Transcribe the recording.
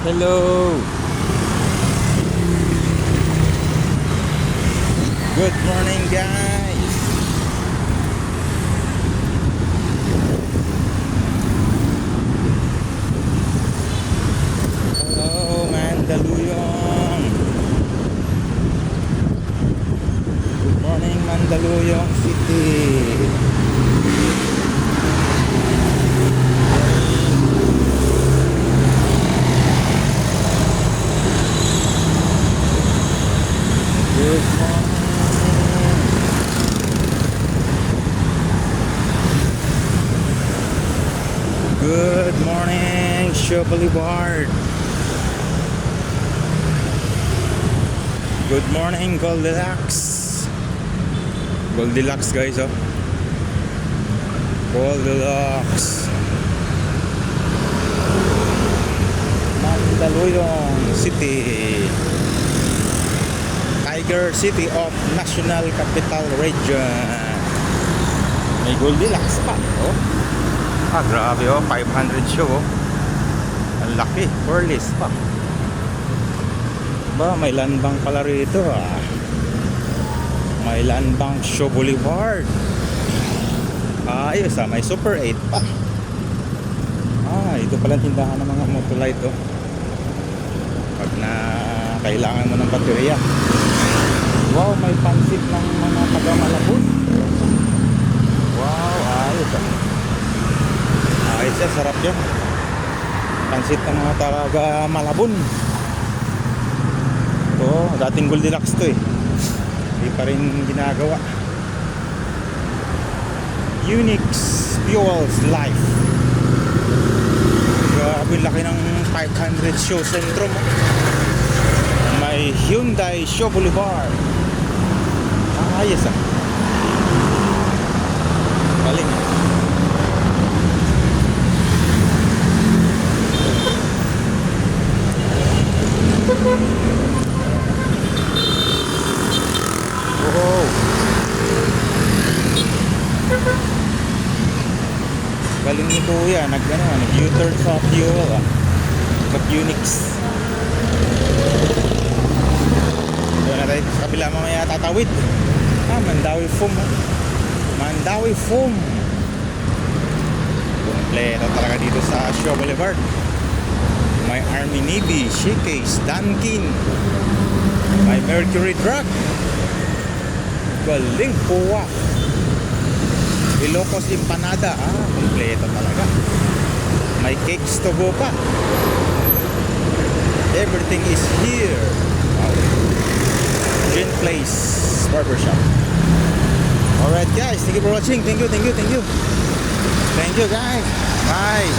Hello. Good morning, guys. Hello, Mandaluyong. Good morning, Mandaluyong City. Good morning. Good morning, Shaw Boulevard. Good morning, Goldilocks. Goldilocks, guys, oh. Goldilocks. Mandaluyong City. Tiger City of National Capital Region. May Goldilocks pa, oh. Grabe, oh, 500 show, oh. Ang laki, Corliss pa. Ba, may landbang pala rito, ah. May landbang Shaw Boulevard. Ayos, ah, may Super 8 pa. Ito pala tindahan ng mga Motolite, oh. Pag na kailangan mo ng baterya. Wow, may pansit ng mga taga-Malabon. Wow, ayos, ah. Ayos yan, sarap yan. Pansit ng mga taga-Malabon. Ito, dating Goldilocks to, eh. Hindi pa rin ginagawa. Unix Fuels Life. Grabe, laki ng 500 show sentrum. May Hyundai Shaw Boulevard. Ayos, ah. Galing. Wow. Galing ni Kuya, nag-U-turn sa fuel, ah. Sa Unix. Doon na tayo sa kabila mamaya tatawid. Mandawi Foam, ah. Mandawi Foam. Kompleto talaga dito sa Shaw Boulevard. May Army, Navy, Showcase, Dunkin. May Mercury Truck. Galing po, ah. Ilocos Empanada, kompleto talaga. May cakes to go pa. Everything is here. Wow. Gin Place Barbershop. Alright, guys, thank you for watching. Thank you, guys. Bye.